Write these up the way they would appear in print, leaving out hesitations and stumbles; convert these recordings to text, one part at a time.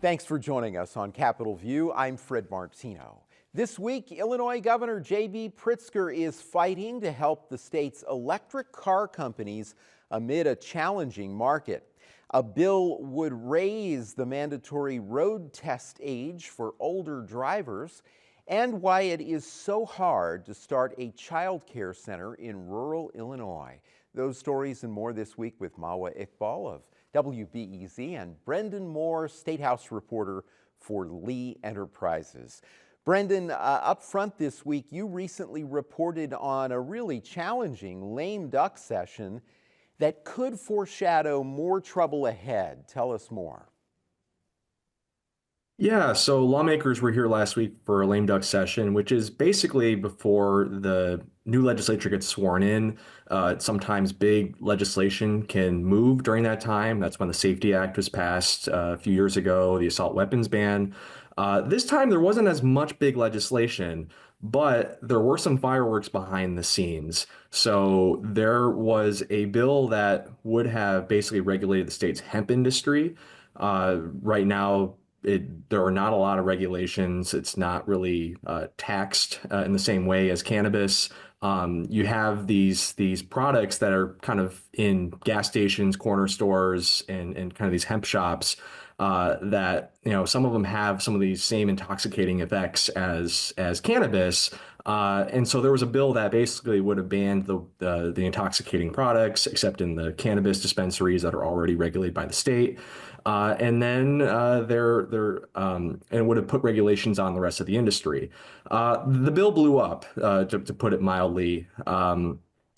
Thanks for joining us on Capitol View. I'm Fred Martino. This week, Illinois Governor J.B. Pritzker is fighting to help the state's electric car companies amid a challenging market. A bill would raise the mandatory road test age for older drivers, and why it is so hard to start a childcare center in rural Illinois. Those stories and more this week with Mawa Iqbal of WBEZ and Brenden Moore, Statehouse reporter for Lee Enterprises. Brenden, up front this week, you recently reported on a really challenging lame duck session that could foreshadow more trouble ahead. Tell us more. Yeah, so lawmakers were here last week for a lame duck session, which is basically before the new legislature gets sworn in. Sometimes big legislation can move during that time. That's when the Safety Act was passed a few years ago, the assault weapons ban. This time there wasn't as much big legislation, but there were some fireworks behind the scenes. So there was a bill that would have basically regulated the state's hemp industry. Right now, there are not a lot of regulations. It's not really taxed in the same way as cannabis. You have these products that are kind of in gas stations, corner stores, and kind of these hemp shops that, some of them have some of these same intoxicating effects as cannabis. And so there was a bill that basically would have banned the intoxicating products, except in the cannabis dispensaries that are already regulated by the state. And then it would have put regulations on the rest of the industry. The bill blew up, to put it mildly,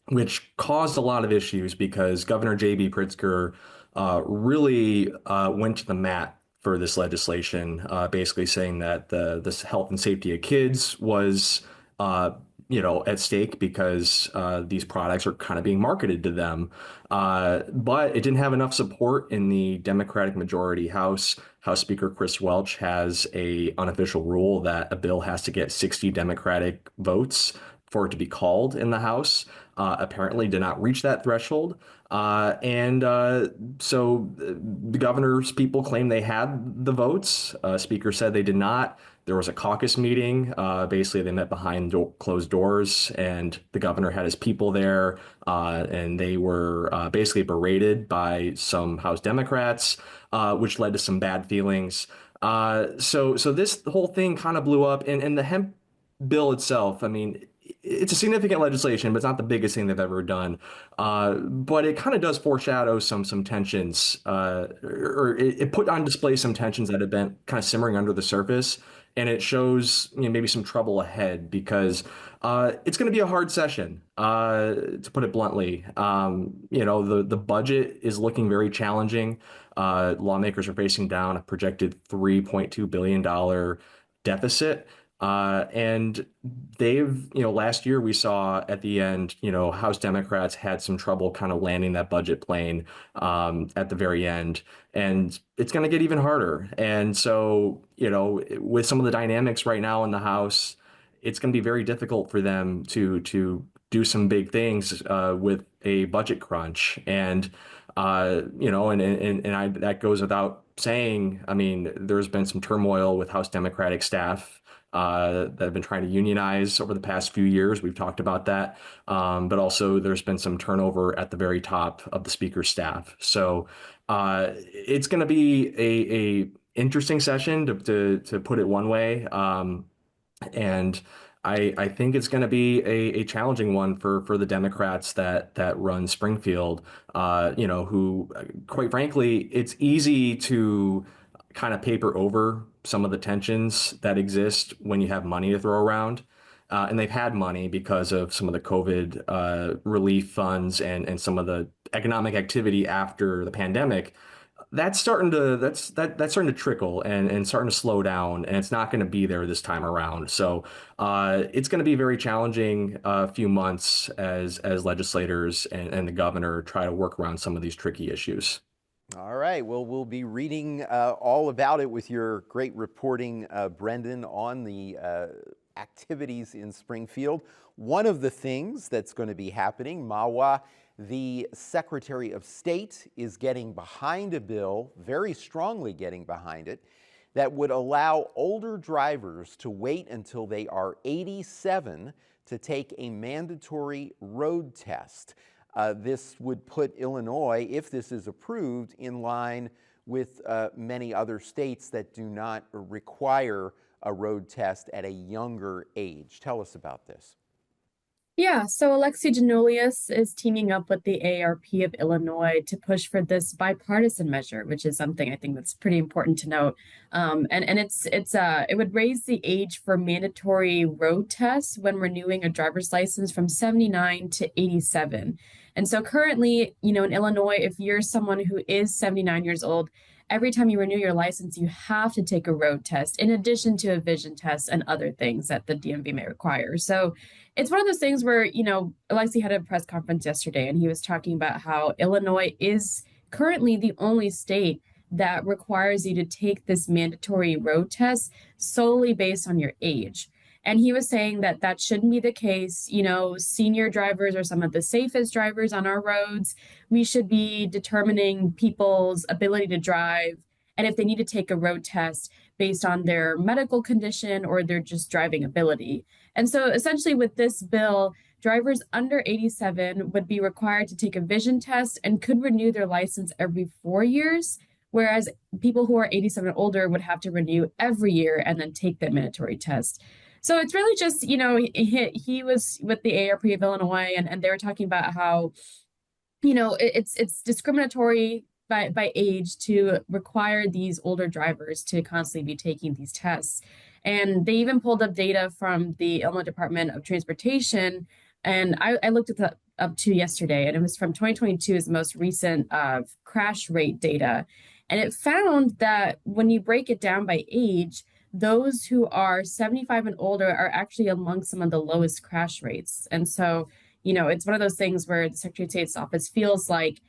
which caused a lot of issues because Governor J.B. Pritzker really went to the mat for this legislation, basically saying that this health and safety of kids was at stake because these products are kind of being marketed to them. But it didn't have enough support in the Democratic majority House. House Speaker Chris Welch has a unofficial rule that a bill has to get 60 Democratic votes for it to be called in the House. Apparently did not reach that threshold. So the governor's people claim they had the votes. Speaker said they did not. There was a caucus meeting. Basically, they met behind closed doors, and the governor had his people there, and they were basically berated by some House Democrats, which led to some bad feelings. So this whole thing kind of blew up, and the hemp bill itself, I mean, it's a significant legislation, but it's not the biggest thing they've ever done. But it kind of does foreshadow some tensions, or it put on display some tensions that have been kind of simmering under the surface. And it shows maybe some trouble ahead because it's going to be a hard session, to put it bluntly. The budget is looking very challenging. Lawmakers are facing down a projected $3.2 billion deficit. And last year we saw at the end, House Democrats had some trouble kind of landing that budget plane at the very end. And it's going to get even harder. And so, with some of the dynamics right now in the House, it's going to be very difficult for them to do some big things with a budget crunch. And that goes without saying. I mean, there's been some turmoil with House Democratic staff that have been trying to unionize over the past few years. We've talked about that. But also there's been some turnover at the very top of the speaker's staff. So it's going to be a interesting session to put it one way. And I think it's going to be a challenging one for the Democrats that run Springfield, who, quite frankly, it's easy to kind of paper over some of the tensions that exist when you have money to throw around. And they've had money because of some of the COVID relief funds and some of the economic activity after the pandemic. That's starting to trickle and starting to slow down, and it's not going to be there this time around. So it's going to be a very challenging few months as legislators and the governor try to work around some of these tricky issues. All right. Well, we'll be reading all about it with your great reporting, Brenden, on the activities in Springfield. One of the things that's going to be happening, Mawa, the Secretary of State, is getting behind a bill, very strongly getting behind it, that would allow older drivers to wait until they are 87 to take a mandatory road test. This would put Illinois, if this is approved, in line with many other states that do not require a road test at a younger age. Tell us about this. Yeah, so Alexi Giannoulias is teaming up with the AARP of Illinois to push for this bipartisan measure, which is something I think that's pretty important to note. And it would raise the age for mandatory road tests when renewing a driver's license from 79 to 87. And so currently, in Illinois, if you're someone who is 79 years old, every time you renew your license, you have to take a road test in addition to a vision test and other things that the DMV may require. So it's one of those things where, Alexi had a press conference yesterday and he was talking about how Illinois is currently the only state that requires you to take this mandatory road test solely based on your age. And he was saying that that shouldn't be the case. Senior drivers are some of the safest drivers on our roads. We should be determining people's ability to drive and if they need to take a road test based on their medical condition or their just driving ability. And so essentially with this bill, drivers under 87 would be required to take a vision test and could renew their license every 4 years, whereas people who are 87 and older would have to renew every year and then take that mandatory test. So it's really just, he was with the AARP of Illinois and they were talking about how, it's discriminatory by age to require these older drivers to constantly be taking these tests. And they even pulled up data from the Illinois Department of Transportation. And I looked at that up to yesterday, and it was from 2022 is the most recent crash rate data. And it found that when you break it down by age, those who are 75 and older are actually among some of the lowest crash rates. And so, it's one of those things where the Secretary of State's office feels like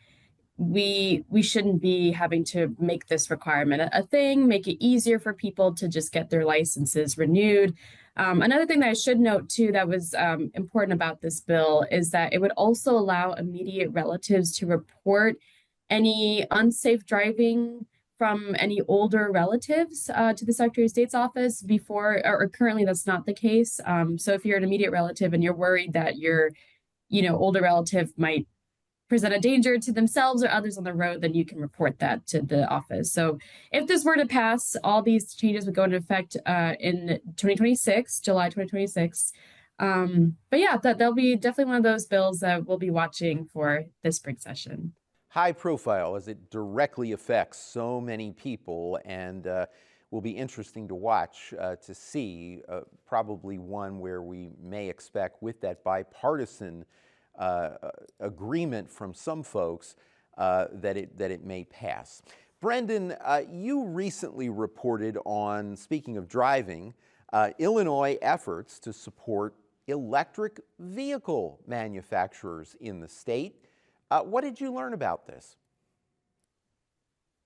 we shouldn't be having to make this requirement a thing, make it easier for people to just get their licenses renewed. Another thing that I should note too that was important about this bill is that it would also allow immediate relatives to report any unsafe driving from any older relatives to the Secretary of State's office before, or currently that's not the case. So if you're an immediate relative and you're worried that your, older relative might present a danger to themselves or others on the road, then you can report that to the office. So if this were to pass, all these changes would go into effect in 2026, July 2026. But yeah, that'll be definitely one of those bills that we'll be watching for this spring session. High profile as it directly affects so many people, and will be interesting to watch to see, probably one where we may expect with that bipartisan agreement from some folks that it may pass. Brenden, you recently reported on, speaking of driving, Illinois efforts to support electric vehicle manufacturers in the state. What did you learn about this?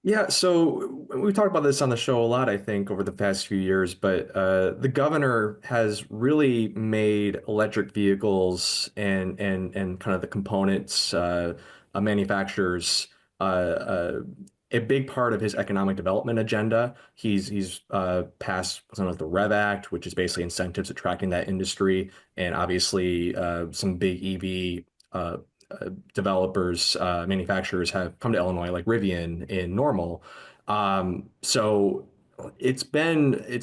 Yeah, so we talked about this on the show a lot, I think, over the past few years, but the governor has really made electric vehicles and kind of the components manufacturers a big part of his economic development agenda. He's passed something like the REV Act, which is basically incentives attracting that industry, and obviously some big EV developers, manufacturers have come to Illinois, like Rivian in Normal. So it's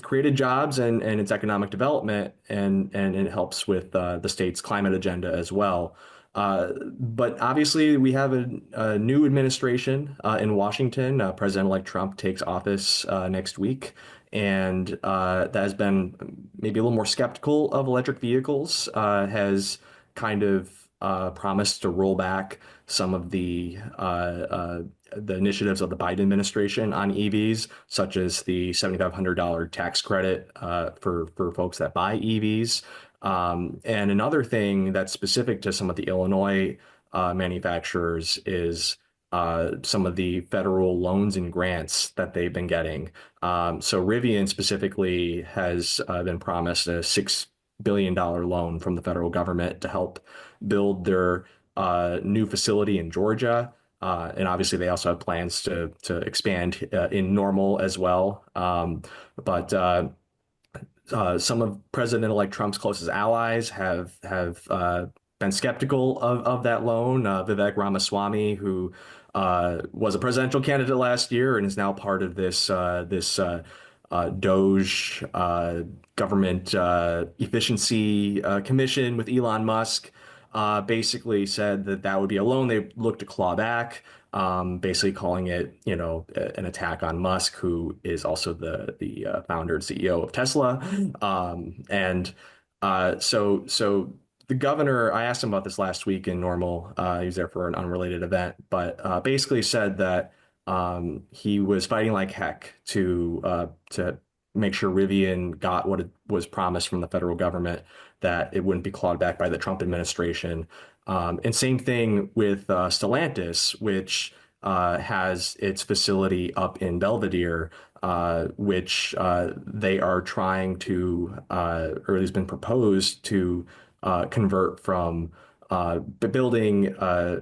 created jobs and its economic development, and it helps with the state's climate agenda as well. But obviously, we have a new administration in Washington. President-elect Trump takes office next week, and that has been maybe a little more skeptical of electric vehicles, has kind of promised to roll back some of the initiatives of the Biden administration on EVs, such as the $7,500 tax credit for folks that buy EVs. And another thing that's specific to some of the Illinois manufacturers is some of the federal loans and grants that they've been getting. So Rivian specifically has been promised a $6 billion loan from the federal government to help build their new facility in Georgia. And obviously, they also have plans to expand in Normal as well. But some of President-elect Trump's closest allies have been skeptical of that loan. Vivek Ramaswamy, who was a presidential candidate last year and is now part of this Doge government efficiency commission with Elon Musk, basically said that that would be a loan they look to claw back. Basically calling it, an attack on Musk, who is also the founder and CEO of Tesla. So the governor, I asked him about this last week in Normal. He was there for an unrelated event, but basically said that he was fighting like heck to make sure Rivian got what it was promised from the federal government, that it wouldn't be clawed back by the Trump administration. And same thing with Stellantis, which has its facility up in Belvedere, which they are trying to, or it has been proposed to convert from building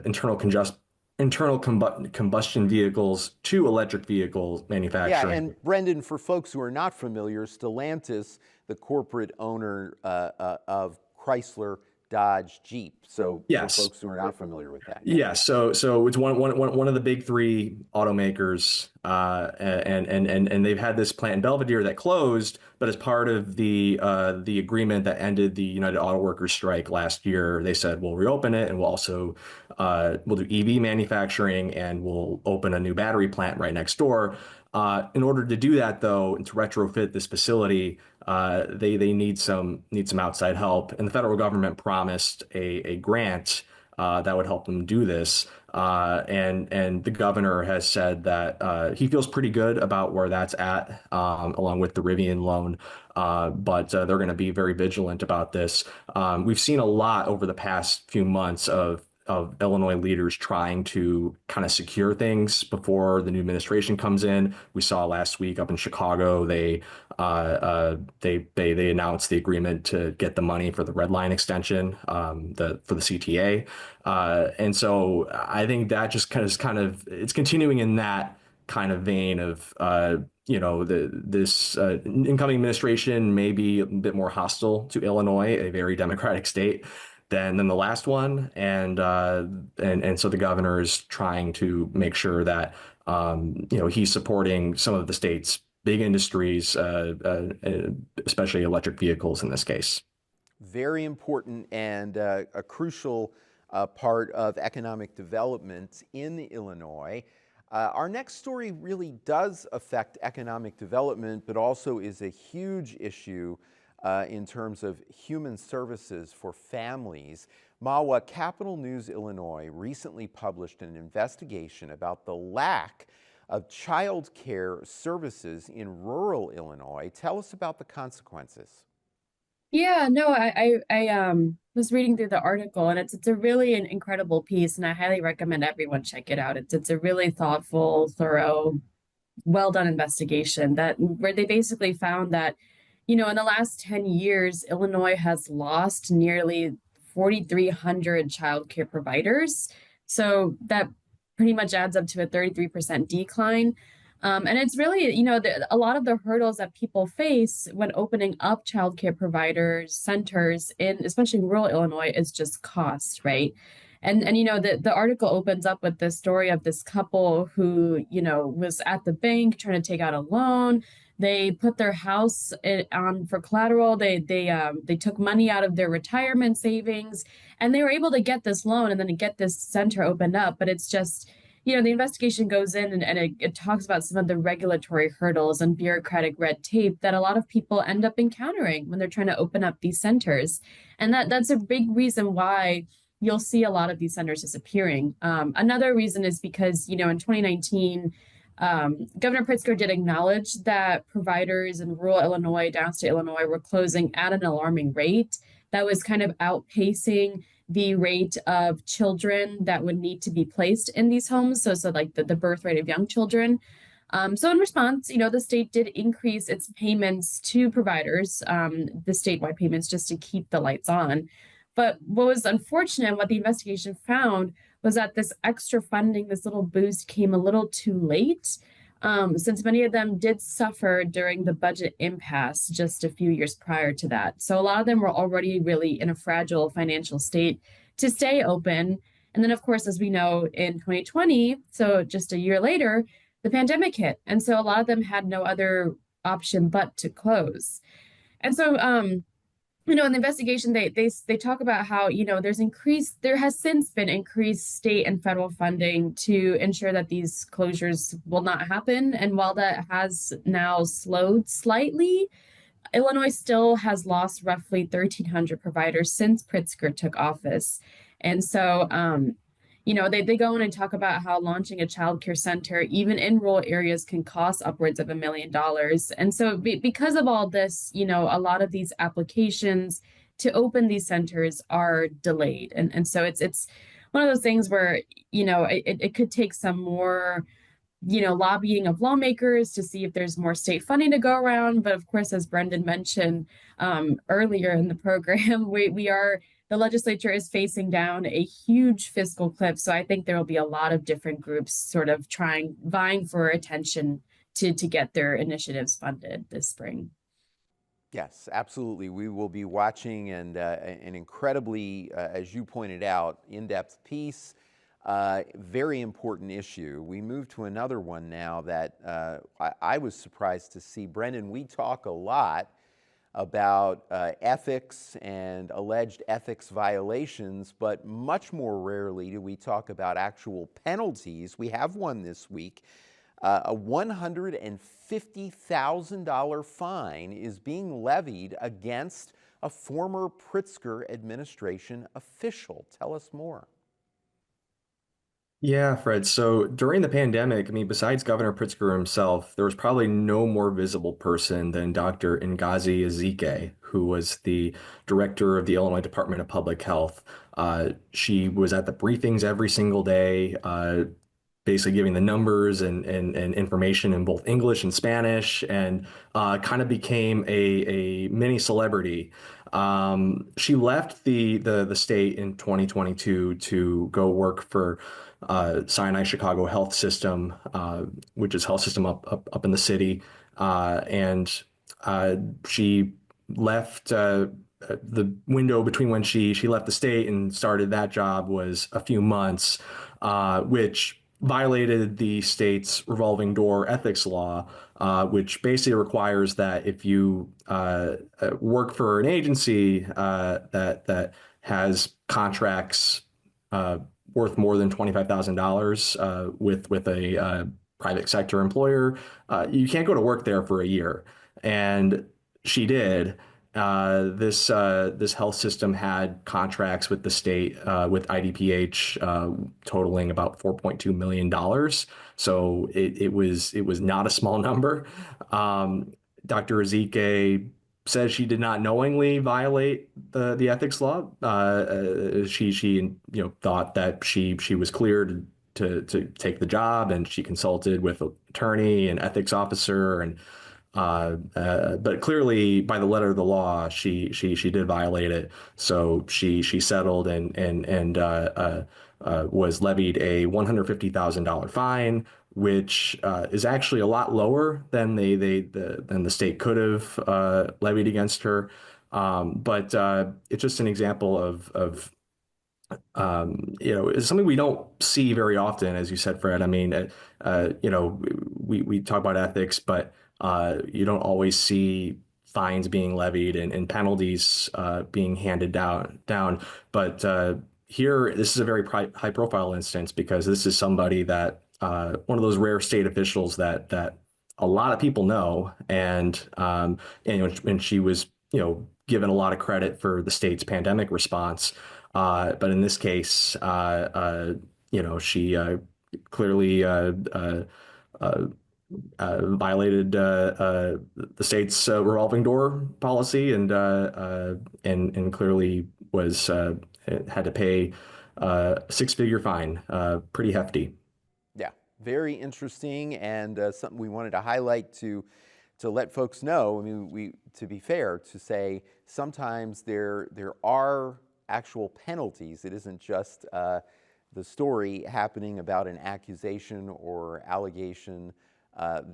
internal combustion vehicles to electric vehicle Yeah, manufacturing. and Brenden, for folks who are not familiar, Stellantis, the corporate owner of Chrysler, Dodge, Jeep. So for Yes. folks who are not familiar with that. Yeah, so it's one of the big three automakers, and they've had this plant in Belvedere that closed, but as part of the agreement that ended the United Auto Workers strike last year, they said we'll reopen it and we'll also we'll do EV manufacturing and we'll open a new battery plant right next door. In order to do that, though, and to retrofit this facility, they need some outside help, and the federal government promised a grant that would help them do this. And the governor has said that he feels pretty good about where that's at, along with the Rivian loan. But they're going to be very vigilant about this. We've seen a lot over the past few months of Illinois leaders trying to kind of secure things before the new administration comes in. We saw last week up in Chicago, they announced the agreement to get the money for the red line extension, for the CTA. And so I think that just kind of it's continuing in that kind of vein of this incoming administration may be a bit more hostile to Illinois, a very Democratic state, than the last one, and so the governor is trying to make sure that he's supporting some of the state's big industries, especially electric vehicles in this case. Very important and a crucial part of economic development in Illinois. Our next story really does affect economic development, but also is a huge issue in terms of human services for families. Mawa, Capital News Illinois recently published an investigation about the lack of child care services in rural Illinois. Tell us about the consequences. Yeah, no, I was reading through the article, and it's a really an incredible piece, and I highly recommend everyone check it out. It's a really thoughtful, thorough, well done investigation that where they basically found that, in the last 10 years, Illinois has lost nearly 4,300 childcare providers. So that pretty much adds up to a 33% decline. And it's really, a lot of the hurdles that people face when opening up childcare providers, centers especially in rural Illinois, is just cost, right? And the article opens up with the story of this couple who, was at the bank trying to take out a loan. They put their house on for collateral. They took money out of their retirement savings, and they were able to get this loan and then to get this center opened up. But it's just, the investigation goes in and it talks about some of the regulatory hurdles and bureaucratic red tape that a lot of people end up encountering when they're trying to open up these centers. And that's a big reason why you'll see a lot of these centers disappearing. Another reason is because, in 2019, Governor Pritzker did acknowledge that providers in rural Illinois, downstate Illinois, were closing at an alarming rate that was kind of outpacing the rate of children that would need to be placed in these homes. So like the birth rate of young children. So in response, the state did increase its payments to providers, the statewide payments, just to keep the lights on. But what was unfortunate, what the investigation found, was that this extra funding, this little boost came a little too late, since many of them did suffer during the budget impasse just a few years prior to that. So a lot of them were already really in a fragile financial state to stay open. And then, of course, as we know, in 2020, so just a year later, the pandemic hit. And so a lot of them had no other option but to close. And so, in the investigation, they talk about how, there has since been increased state and federal funding to ensure that these closures will not happen. And while that has now slowed slightly, Illinois still has lost roughly 1,300 providers since Pritzker took office. And so, they go in and talk about how launching a childcare center, even in rural areas, can cost upwards of $1 million. And so because of all this, a lot of these applications to open these centers are delayed. And so it's one of those things where, it could take some more lobbying of lawmakers to see if there's more state funding to go around. But of course, as Brenden mentioned earlier in the program, the legislature is facing down a huge fiscal cliff. So I think there will be a lot of different groups sort of vying for attention to get their initiatives funded this spring. Yes, absolutely. We will be watching and an incredibly, as you pointed out, in-depth piece. Very important issue. We move to another one now that I was surprised to see. Brenden, we talk a lot about ethics and alleged ethics violations, but much more rarely do we talk about actual penalties. We have one this week. A $150,000 fine is being levied against a former Pritzker administration official. Tell us more. Yeah, Fred. So during the pandemic, besides Governor Pritzker himself, there was probably no more visible person than Dr. Ngozi Ezike, who was the director of the Illinois Department of Public Health. She was at the briefings every single day, basically giving the numbers and information in both English and Spanish, and kind of became a mini celebrity. She left the state in 2022 to go work for Sinai Chicago Health System, which is health system up in the city, and she left. The window between when she left the state and started that job was a few months, which violated the state's revolving door ethics law, which basically requires that if you work for an agency that has contracts worth more than $25,000 with a private sector employer, you can't go to work there for a year. And she did. This health system had contracts with the state, with IDPH, totaling about $4.2 million. So it was not a small number. Dr. Ezike says she did not knowingly violate the ethics law. She thought that she was cleared to take the job, and she consulted with an attorney and ethics officer, and but clearly by the letter of the law, she did violate it. So she settled and was levied a $150,000 fine, which is actually a lot lower than than the state could have levied against her. But it's just an example of it's something we don't see very often, as you said, Fred. We talk about ethics, but you don't always see fines being levied and penalties being handed down. But here, this is a very high-profile instance, because this is somebody that one of those rare state officials that a lot of people know, and she was given a lot of credit for the state's pandemic response. But in this case, she clearly violated the state's revolving door policy, and clearly was had to pay a six-figure fine, pretty hefty. Yeah, very interesting, and something we wanted to highlight to let folks know. To be fair, to say sometimes there are actual penalties. It isn't just the story happening about an accusation or allegation.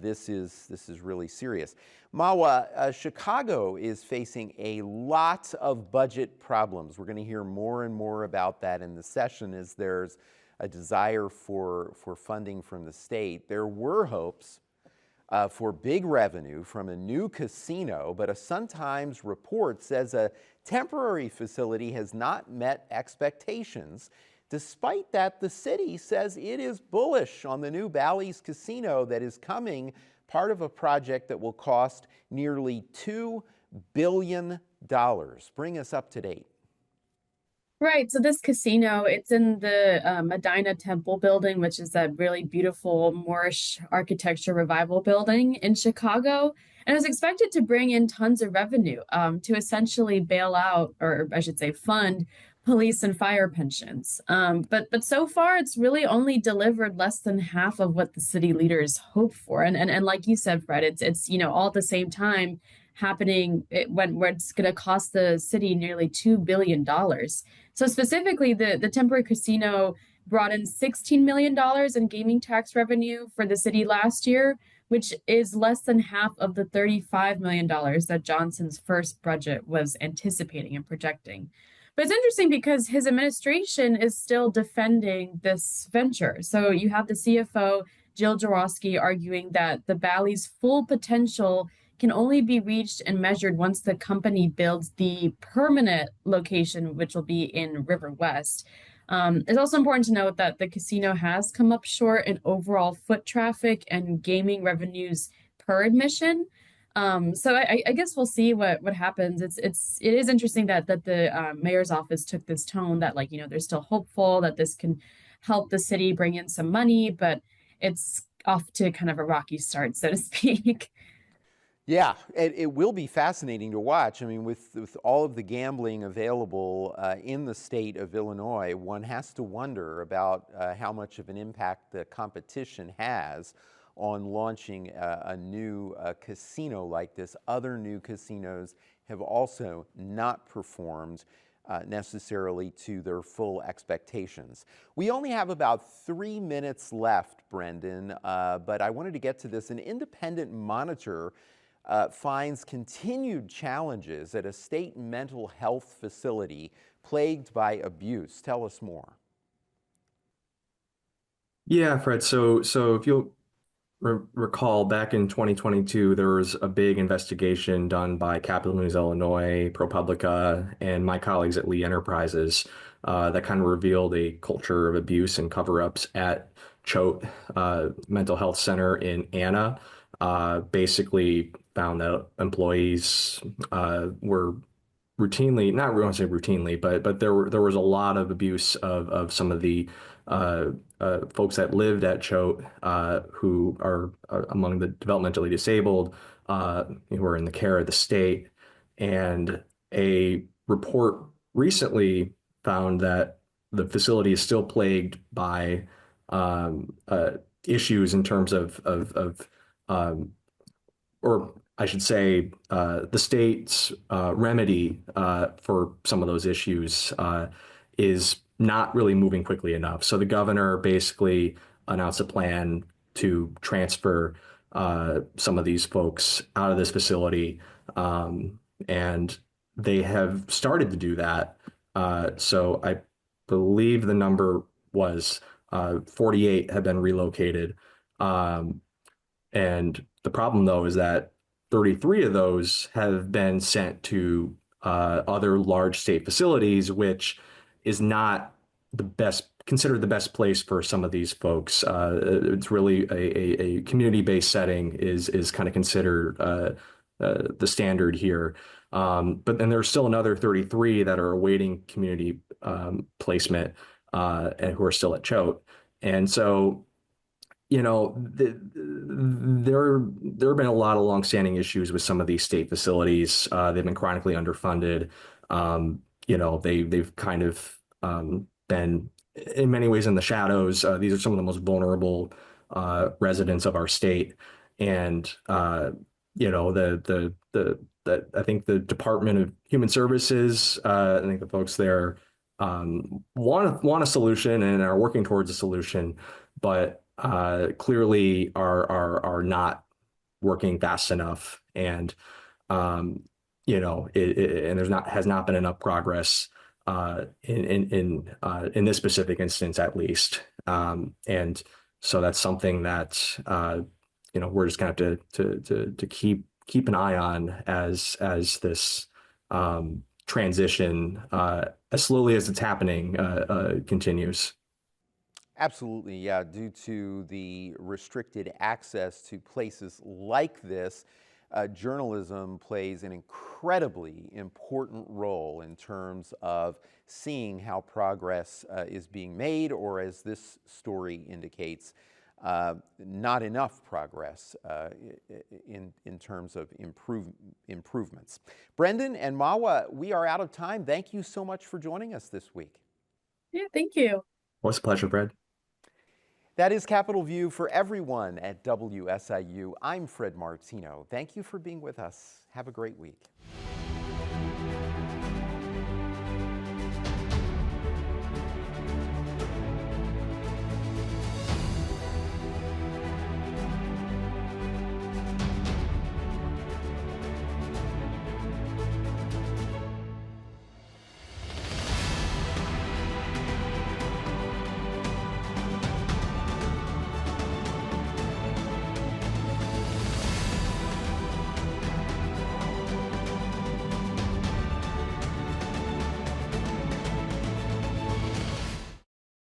This is really serious. Mawa, Chicago is facing a lot of budget problems. We're going to hear more and more about that in the session as there's a desire for funding from the state. There were hopes for big revenue from a new casino, but a Sun-Times report says a temporary facility has not met expectations. Despite that, the city says it is bullish on the new Bally's Casino that is coming, part of a project that will cost nearly $2 billion. Bring us up to date. Right. So this casino, it's in the Medina Temple building, which is that really beautiful Moorish architecture revival building in Chicago. And it was expected to bring in tons of revenue to essentially bail out, or I should say, fund police and fire pensions. But so far, it's really only delivered less than half of what the city leaders hope for. And like you said, Fred, it's all at the same time happening where it's going to cost the city nearly $2 billion. So specifically, the temporary casino brought in $16 million in gaming tax revenue for the city last year, which is less than half of the $35 million that Johnson's first budget was anticipating and projecting. But it's interesting because his administration is still defending this venture. So you have the CFO, Jill Jaworski, arguing that the Bally's full potential can only be reached and measured once the company builds the permanent location, which will be in River West. It's also important to note that the casino has come up short in overall foot traffic and gaming revenues per admission. So I guess we'll see what happens. It is interesting that the mayor's office took this tone that they're still hopeful that this can help the city bring in some money, but it's off to kind of a rocky start, so to speak. Yeah, it will be fascinating to watch. I mean, with all of the gambling available in the state of Illinois, one has to wonder about how much of an impact the competition has on launching a new casino like this. Other new casinos have also not performed necessarily to their full expectations. We only have about 3 minutes left, Brenden, but I wanted to get to this. An independent monitor finds continued challenges at a state mental health facility plagued by abuse. Tell us more. Yeah, Fred. So if you'll recall, back in 2022, there was a big investigation done by Capital News Illinois, ProPublica, and my colleagues at Lee Enterprises that kind of revealed a culture of abuse and cover-ups at Choate Mental Health Center in Anna. Basically found that employees were routinely, not I won't say routinely, but there was a lot of abuse of some of the folks that lived at Choate who are among the developmentally disabled who are in the care of the state. And a report recently found that the facility is still plagued by issues in terms of or I should say, the state's remedy for some of those issues is not really moving quickly enough. So the governor basically announced a plan to transfer some of these folks out of this facility, and they have started to do that. So I believe the number was 48 have been relocated. And the problem, though, is that 33 of those have been sent to other large state facilities, which is not considered the best place for some of these folks. It's really a community-based setting is kind of considered the standard here. But then there's still another 33 that are awaiting community placement and who are still at Choate. And so, there have been a lot of longstanding issues with some of these state facilities. They've been chronically underfunded. They've kind of been in many ways in the shadows. These are some of the most vulnerable residents of our state, and I think the Department of Human Services, I think the folks there want a solution and are working towards a solution, but clearly are not working fast enough. And and has not been enough progress in this specific instance, at least. And so that's something that we're just going to have to keep an eye on as this transition, as slowly as it's happening, continues. Absolutely, yeah. Due to the restricted access to places like this, journalism plays an incredibly important role in terms of seeing how progress is being made, or as this story indicates, not enough progress in terms of improvements. Brenden and Mawa, we are out of time. Thank you so much for joining us this week. Yeah, thank you. Well, it's a pleasure, Brad. That is Capitol View for everyone at WSIU. I'm Fred Martino. Thank you for being with us. Have a great week.